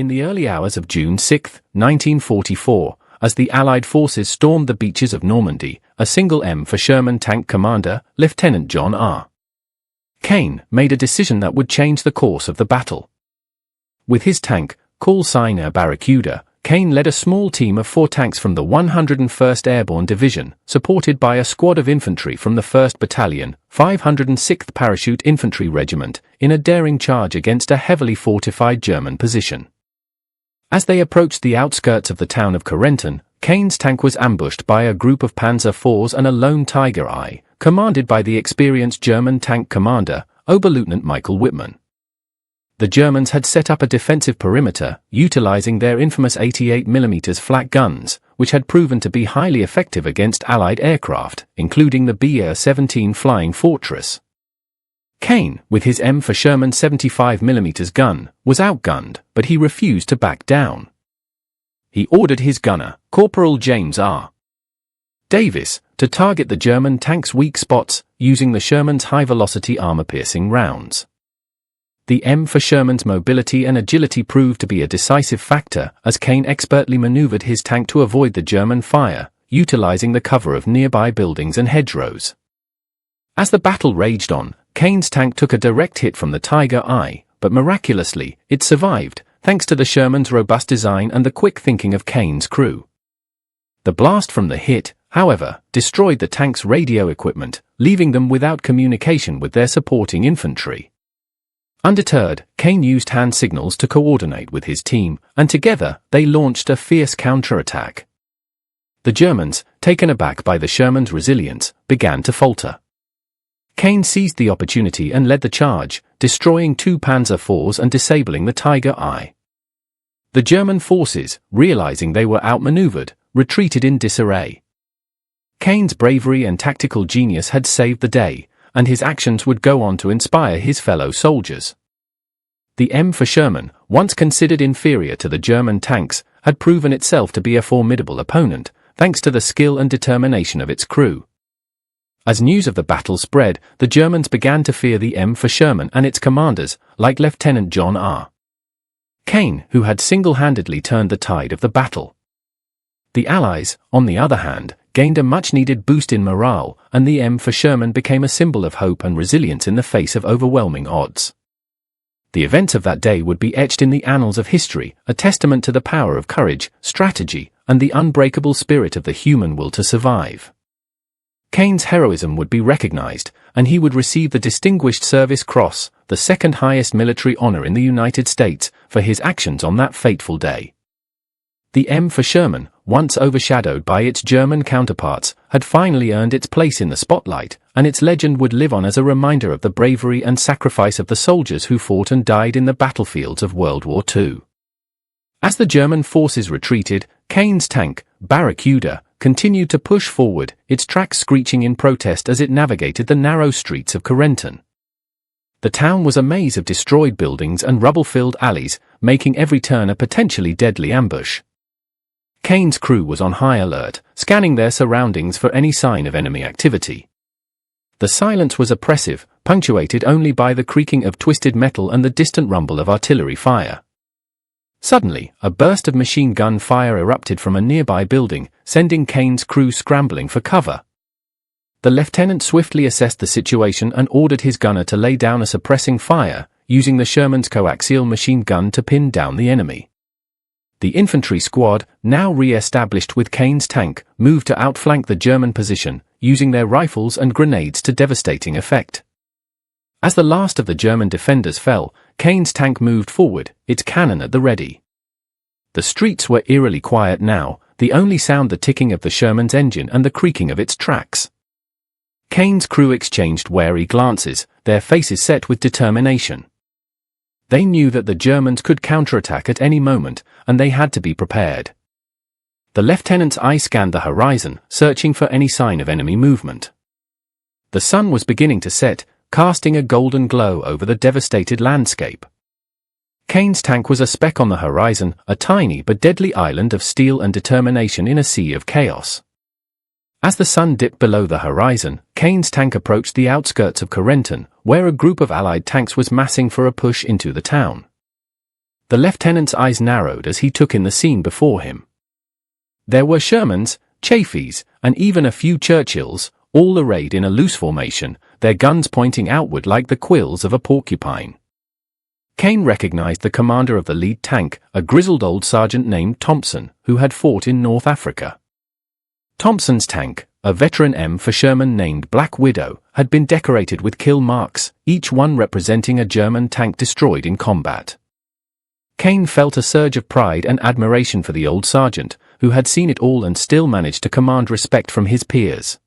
In the early hours of June 6, 1944, as the Allied forces stormed the beaches of Normandy, a single M4 Sherman tank commander, Lieutenant John R. Kane, made a decision that would change the course of the battle. With his tank, call sign Barracuda, Kane led a small team of 4 tanks from the 101st Airborne Division, supported by a squad of infantry from the 1st Battalion, 506th Parachute Infantry Regiment, in a daring charge against a heavily fortified German position. As they approached the outskirts of the town of Corentin, Kane's tank was ambushed by a group of Panzer IVs and a lone Tiger I, commanded by the experienced German tank commander, Oberleutnant Michael Wittmann. The Germans had set up a defensive perimeter, utilizing their infamous 88mm flak guns, which had proven to be highly effective against Allied aircraft, including the BR-17 Flying Fortress. Kane, with his M4 Sherman 75mm gun, was outgunned, but he refused to back down. He ordered his gunner, Corporal James R. Davis, to target the German tank's weak spots, using the Sherman's high-velocity armor-piercing rounds. The M4 Sherman's mobility and agility proved to be a decisive factor, as Kane expertly maneuvered his tank to avoid the German fire, utilizing the cover of nearby buildings and hedgerows. As the battle raged on, Kane's tank took a direct hit from the Tiger I, but miraculously, it survived, thanks to the Sherman's robust design and the quick thinking of Kane's crew. The blast from the hit, however, destroyed the tank's radio equipment, leaving them without communication with their supporting infantry. Undeterred, Kane used hand signals to coordinate with his team, and together, they launched a fierce counterattack. The Germans, taken aback by the Sherman's resilience, began to falter. Kane seized the opportunity and led the charge, destroying 2 Panzer IVs and disabling the Tiger I. The German forces, realizing they were outmaneuvered, retreated in disarray. Kane's bravery and tactical genius had saved the day, and his actions would go on to inspire his fellow soldiers. The M4 Sherman, once considered inferior to the German tanks, had proven itself to be a formidable opponent, thanks to the skill and determination of its crew. As news of the battle spread, the Germans began to fear the M4 Sherman and its commanders, like Lieutenant John R. Kane, who had single-handedly turned the tide of the battle. The Allies, on the other hand, gained a much-needed boost in morale, and the M4 Sherman became a symbol of hope and resilience in the face of overwhelming odds. The events of that day would be etched in the annals of history, a testament to the power of courage, strategy, and the unbreakable spirit of the human will to survive. Kane's heroism would be recognized, and he would receive the Distinguished Service Cross, the second highest military honor in the United States, for his actions on that fateful day. The M4 Sherman, once overshadowed by its German counterparts, had finally earned its place in the spotlight, and its legend would live on as a reminder of the bravery and sacrifice of the soldiers who fought and died in the battlefields of World War II. As the German forces retreated, Kane's tank, Barracuda, continued to push forward, its tracks screeching in protest as it navigated the narrow streets of Corentin. The town was a maze of destroyed buildings and rubble-filled alleys, making every turn a potentially deadly ambush. Kane's crew was on high alert, scanning their surroundings for any sign of enemy activity. The silence was oppressive, punctuated only by the creaking of twisted metal and the distant rumble of artillery fire. Suddenly, a burst of machine gun fire erupted from a nearby building, sending Kane's crew scrambling for cover. The lieutenant swiftly assessed the situation and ordered his gunner to lay down a suppressing fire, using the Sherman's coaxial machine gun to pin down the enemy. The infantry squad, now re-established with Kane's tank, moved to outflank the German position, using their rifles and grenades to devastating effect. As the last of the German defenders fell, Kane's tank moved forward, its cannon at the ready. The streets were eerily quiet now, the only sound the ticking of the Sherman's engine and the creaking of its tracks. Kane's crew exchanged wary glances, their faces set with determination. They knew that the Germans could counterattack at any moment, and they had to be prepared. The lieutenant's eye scanned the horizon, searching for any sign of enemy movement. The sun was beginning to set, casting a golden glow over the devastated landscape. Kane's tank was a speck on the horizon, a tiny but deadly island of steel and determination in a sea of chaos. As the sun dipped below the horizon, Kane's tank approached the outskirts of Corentin, where a group of Allied tanks was massing for a push into the town. The lieutenant's eyes narrowed as he took in the scene before him. There were Shermans, Chaffees, and even a few Churchills, all arrayed in a loose formation, their guns pointing outward like the quills of a porcupine. Kane recognized the commander of the lead tank, a grizzled old sergeant named Thompson, who had fought in North Africa. Thompson's tank, a veteran M4 Sherman named Black Widow, had been decorated with kill marks, each one representing a German tank destroyed in combat. Kane felt a surge of pride and admiration for the old sergeant, who had seen it all and still managed to command respect from his peers.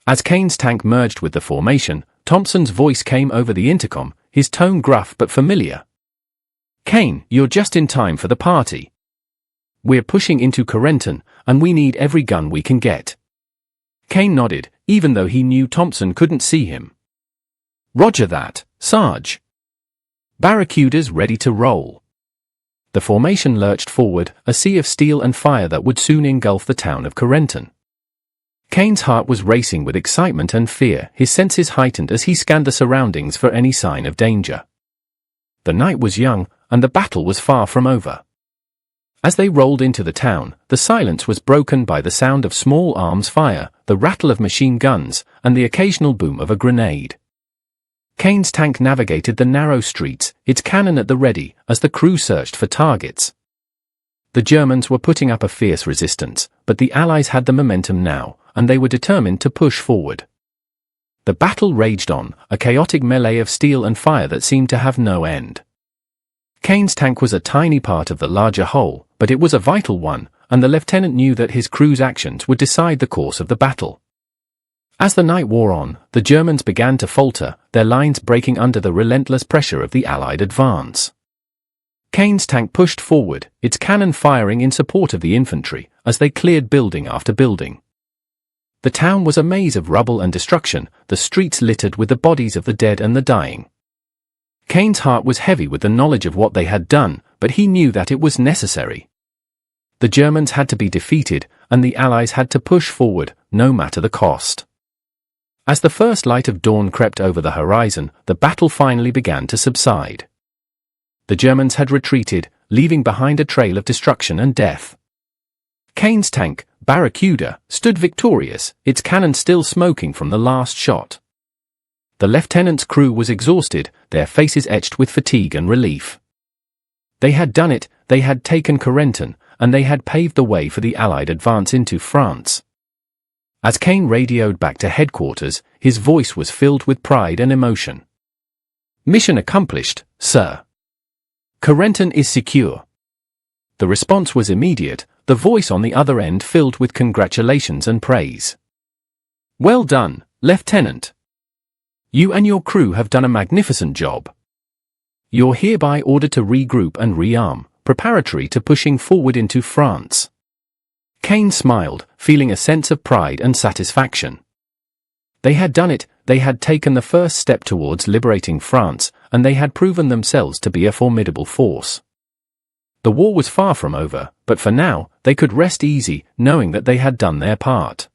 As Kane's tank merged with the formation, Thompson's voice came over the intercom, his tone gruff but familiar. "Kane, you're just in time for the party. We're pushing into Corentin, and we need every gun we can get." Kane nodded, even though he knew Thompson couldn't see him. "Roger that, Sarge. Barracuda's ready to roll." The formation lurched forward, a sea of steel and fire that would soon engulf the town of Corentin. Kane's heart was racing with excitement and fear, his senses heightened as he scanned the surroundings for any sign of danger. The night was young, and the battle was far from over. As they rolled into the town, the silence was broken by the sound of small arms fire, the rattle of machine guns, and the occasional boom of a grenade. Kane's tank navigated the narrow streets, its cannon at the ready, as the crew searched for targets. The Germans were putting up a fierce resistance, but the Allies had the momentum now, and they were determined to push forward. The battle raged on, a chaotic melee of steel and fire that seemed to have no end. Kane's tank was a tiny part of the larger whole, but it was a vital one, and the lieutenant knew that his crew's actions would decide the course of the battle. As the night wore on, the Germans began to falter, their lines breaking under the relentless pressure of the Allied advance. Kane's tank pushed forward, its cannon firing in support of the infantry, as they cleared building after building. The town was a maze of rubble and destruction, the streets littered with the bodies of the dead and the dying. Kane's heart was heavy with the knowledge of what they had done, but he knew that it was necessary. The Germans had to be defeated, and the Allies had to push forward, no matter the cost. As the first light of dawn crept over the horizon, the battle finally began to subside. The Germans had retreated, leaving behind a trail of destruction and death. Kane's tank, Barracuda, stood victorious, its cannon still smoking from the last shot. The lieutenant's crew was exhausted, their faces etched with fatigue and relief. They had done it, they had taken Corentin, and they had paved the way for the Allied advance into France. As Kane radioed back to headquarters, his voice was filled with pride and emotion. "Mission accomplished, sir. Corentin is secure." The response was immediate, the voice on the other end filled with congratulations and praise. "Well done, Lieutenant. You and your crew have done a magnificent job. You're hereby ordered to regroup and rearm, preparatory to pushing forward into France." Kane smiled, feeling a sense of pride and satisfaction. They had done it, they had taken the first step towards liberating France, and they had proven themselves to be a formidable force. The war was far from over, but for now, they could rest easy, knowing that they had done their part.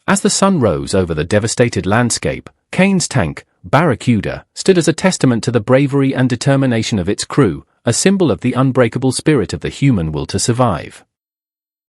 As the sun rose over the devastated landscape, Kane's tank, Barracuda, stood as a testament to the bravery and determination of its crew, a symbol of the unbreakable spirit of the human will to survive.